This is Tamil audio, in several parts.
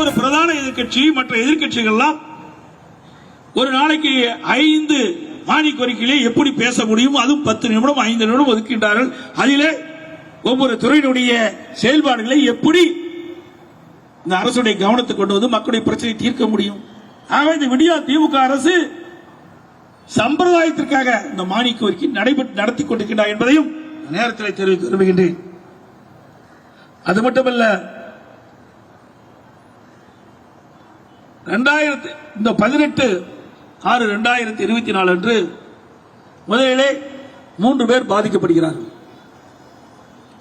ஒரு பிரதான எதிர்க்கட்சி மற்ற எதிர்க்கட்சிகள்லாம் ஒரு நாளைக்கு 5 மானிய கோரிக்கையிலே எப்படி பேச முடியும்? அதுவும் 10 நிமிடம் 5 நிமிடம் ஒதுக்கின்றார்கள். அதிலே ஒவ்வொரு துறையினுடைய செயல்பாடுகளை எப்படி இந்த அரசுடைய கவனத்தை கொண்டு வந்து மக்களுடைய பிரச்சனையை தீர்க்க முடியும்? ஆக இந்த விடியா திமுக அரசு சம்பிரதாயத்திற்காக இந்த மானிய கோரிக்கை நடத்தி கொண்டிருக்கிறார் என்பதையும் நேரத்தில் தெரிவித்து விரும்புகின்றேன். அது மட்டுமல்ல, 18/6/2024 அன்று முதலிலே 3 பேர் பாதிக்கப்படுகிறார்கள்.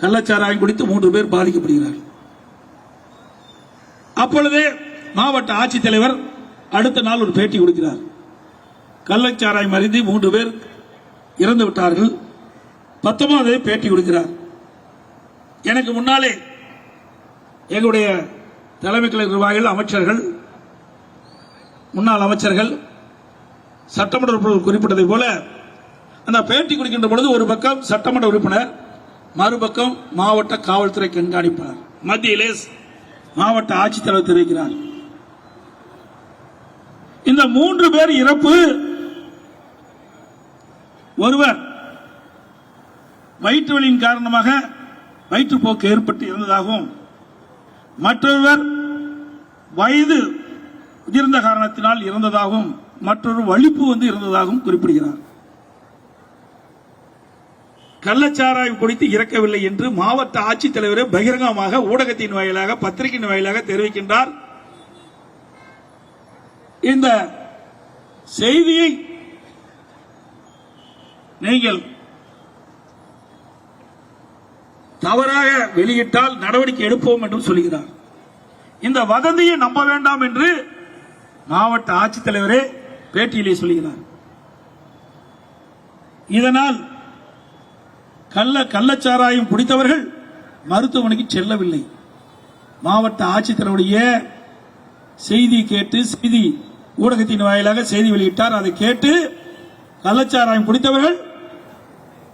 கள்ளச்சாராயம் குடித்து 3 பேர் பாதிக்கப்படுகிறார்கள். அப்பொழுதே மாவட்ட ஆட்சித்தலைவர் அடுத்த நாள் ஒரு பேட்டி கொடுக்கிறார். கள்ளச்சாராயம் அருந்தி 3 பேர் இறந்து விட்டார்கள். 19 பேட்டி கொடுக்கிறார். எனக்கு முன்னாலே எங்களுடைய தலைமை கழக நிர்வாகிகள், அமைச்சர்கள், முன்னாள் அமைச்சர்கள், சட்டமன்ற உறுப்பினர்கள் குறிப்பிட்டதை போல அந்த பேட்டி கொடுக்கின்ற பொழுது ஒரு பக்கம் சட்டமன்ற உறுப்பினர், மறுபக்கம் மாவட்ட காவல்துறை கண்காணிப்பாளர், மத்தியிலே மாவட்ட ஆட்சித்தலைவர் தெரிவிக்கிறார். இந்த 3 பேர் இறப்பு, ஒருவர் வயிற்று வலியின் காரணமாக வயிற்றுப்போக்கு ஏற்பட்டு இருந்ததாகவும், மற்றொருவர் வயது உதிர்ந்த காரணத்தினால் இறந்ததாகவும், மற்றொரு வலிப்பு வந்து இருந்ததாகவும் குறிப்பிடுகிறார். கள்ளச்சாராயம் குடித்து இறக்கவில்லை என்று மாவட்ட ஆட்சித்தலைவரே பகிரங்கமாக ஊடகத்தின் வாயிலாக, பத்திரிகையின் வாயிலாக தெரிவிக்கின்றார். இந்த செய்தியை நீங்கள் தவறாக வெளியிட்டால் நடவடிக்கை எடுப்போம் என்று சொல்கிறார். இந்த வதந்தியை நம்ப வேண்டாம் என்று மாவட்ட ஆட்சித்தலைவரே பேட்டியிலே சொல்கிறார். இதனால் கள்ளச்சாராயம் குடித்தவர்கள் மருத்துவமனைக்கு செல்லவில்லை. மாவட்ட ஆட்சித்தலைவருடைய செய்தி கேட்டு, செய்தி ஊடகத்தின் வாயிலாக செய்தி வெளியிட்டார். அதை கேட்டு கள்ளச்சாராயம் குடித்தவர்கள்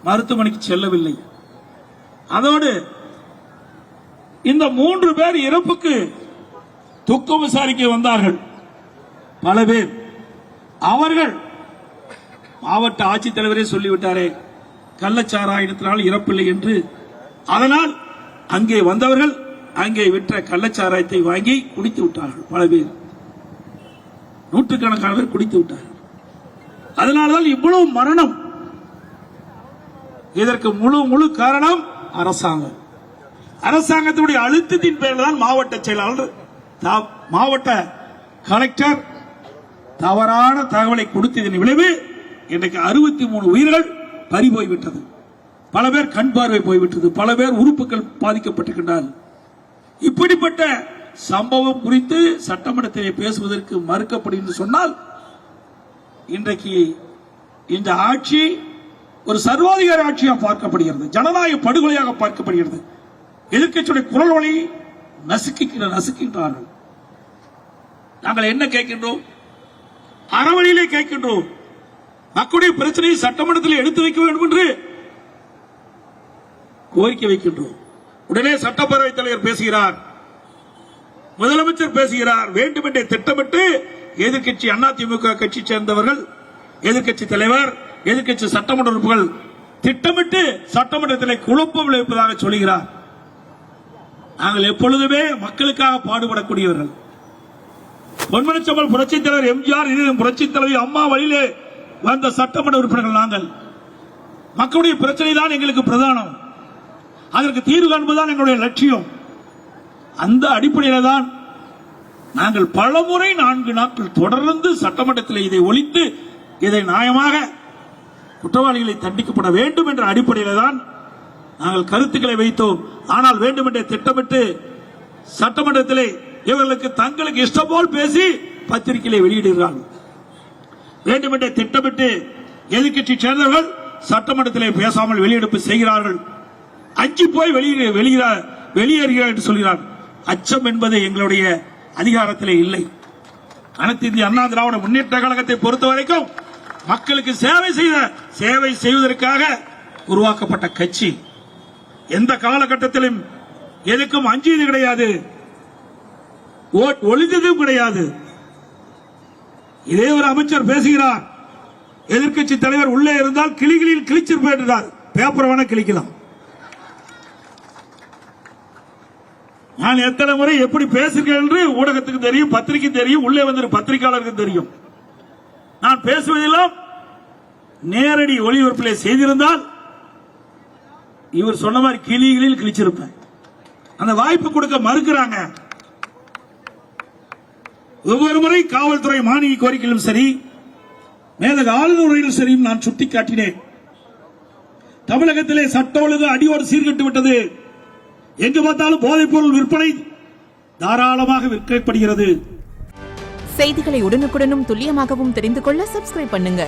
மருத்துவமனைக்கு செல்லவில்லை. அதோடு இந்த 3 பேர் இறப்புக்கு துக்கம் விசாரிக்க வந்தார்கள் பல பேர். அவர்கள் மாவட்ட ஆட்சித்தலைவரே சொல்லிவிட்டாரே கள்ளச்சாராயத்தினால் இறப்பில்லை என்று. அதனால் அங்கே வந்தவர்கள் அங்கே விற்ற கள்ளச்சாராயத்தை வாங்கி குடித்து விட்டார்கள். பல பேர், நூற்றுக்கணக்கான பேர் குடித்து விட்டார்கள். அதனால்தான் இவ்வளவு மரணம். இதற்கு முழு காரணம் அரசாங்கம். அரசாங்கத்தினுடைய அழுத்தத்தின் பேரில் தான் மாவட்ட செயலாளர், மாவட்ட கலெக்டர் தவறான தகவலை கொடுத்ததன் விளைவு இன்றைக்கு 63 உயிர்கள் பறி போய்விட்டது. பல பேர் கண் பார்வை போய்விட்டது. பல பேர் உறுப்புகள் பாதிக்கப்பட்டிருக்கின்றனர். இப்படிப்பட்ட சம்பவம் குறித்து சட்டமன்றத்திலே பேசுவதற்கு மறுக்கப்படுகிறது சொன்னால் இன்றைக்கு இந்த ஆட்சி ஒரு சர்வாதிகார ஆட்சியாக பார்க்கப்படுகிறது, ஜனநாயக படுகொலையாக பார்க்கப்படுகிறது. எதிர்க்கட்சியுடைய குரல் வழி நசுக்கின்றார்கள். நாங்கள் என்ன கேட்கின்றோம்? அறவழியிலே கேட்கின்றோம். மக்களுடைய பிரச்சனையை சட்டமன்றத்தில் எடுத்து வைக்க வேண்டும் என்று கோரிக்கை வைக்கின்றோம். உடனே சட்டப்பேரவைத் தலைவர் பேசுகிறார், முதலமைச்சர் பேசுகிறார். வேண்டுமென்றே திட்டமிட்டு எதிர்க்கட்சி அதிமுக கட்சி சேர்ந்தவர்கள், எதிர்க்கட்சி தலைவர், எதிர்க்கட்சி சட்டமன்ற உறுப்பினர்கள் திட்டமிட்டு சட்டமன்றத்தில் குழப்பம் விளைவிப்பதாக சொல்கிறார். நாங்கள் எப்பொழுதுமே மக்களுக்காக பாடுபடக்கூடியவர்கள். பொன்மனச்செம்மல் புரட்சித் தலைவர் எம்ஜிஆர், புரட்சித் தலைவி அம்மா வழியிலே வந்த சட்டமன்ற உறுப்பினர்கள் நாங்கள். மக்களுடைய பிரச்சனை தான் எங்களுக்கு பிரதானம். அதற்கு தீர்வு காண்பதுதான் எங்களுடைய லட்சியம். அந்த அடிப்படையில் தான் நாங்கள் பலமுறை 4 நாட்கள் தொடர்ந்து சட்டமன்றத்தில் இதை ஒழித்து, இதை நியாயமாக குற்றவாளிகளை தண்டிக்கப்பட வேண்டும் என்ற அடிப்படையில் தான் நாங்கள் கருத்துக்களை வைத்தோம். ஆனால் வேண்டுமென்றே திட்டமிட்டு சட்டமன்றத்திலே இவர்களுக்கு தங்களுக்கு இஷ்டம் போல் பேசி பத்திரிகைகளை வெளியிடுகிறார்கள். வேண்டுமென்றே திட்டமிட்டு எதிர்க்கட்சி சேர்ந்தவர்கள் சட்டமன்றத்திலே பேசாமல் வெளியெடுப்பு செய்கிறார்கள். அஞ்சு போய் வெளியேறுகிறார் என்று சொல்கிறார். அச்சம் என்பது எங்களுடைய அதிகாரத்திலே இல்லை. அனைத்து இந்திய அண்ணா திராவிட முன்னேற்ற கழகத்தை பொறுத்தவரைக்கும் மக்களுக்கு சேவை செய்வதற்காக உருவாக்கப்பட்ட கட்சி. எந்த காலகட்டத்திலும் எதுக்கும் அஞ்சியது கிடையாது. ஒளிந்ததும் கிடையாது. இதே ஒரு அமைச்சர் பேசுகிறார், எதிர்க்கட்சி தலைவர் உள்ளே இருந்தால் கிளிகளில் கிழிச்சிருப்பார். பேப்பர் வேணா கிழிக்கலாம். நான் எத்தனை முறை எப்படி பேசுகிறேன் என்று ஊடகத்துக்கு தெரியும், பத்திரிகை தெரியும், உள்ளே வந்து பத்திரிகையாளருக்கு தெரியும். நான் பேசுவதெல்லாம் நேரடி ஒளிபரப்பிலே செய்திருந்தால் இவர் சொன்ன மாதிரி கிளிகளில் கிழிச்சிருப்பேன். அந்த வாய்ப்பு கொடுக்க மறுக்கிறாங்க. ஒவ்வொரு முறை காவல்துறை மானிய கோரிக்கையிலும் சரி, மேலக ஆளுநரையிலும் சரி நான் சுட்டிக்காட்டினேன். தமிழகத்திலே சட்ட ஒழுங்கு அடியோடு சீர்கட்டு விட்டது. எங்கு பார்த்தாலும் போதைப் பொருள் விற்பனை தாராளமாக விற்கப்படுகிறது. செய்திகளை உடனுக்குடனும் துல்லியமாகவும் தெரிந்து கொள்ள சப்ஸ்கிரைப் பண்ணுங்க.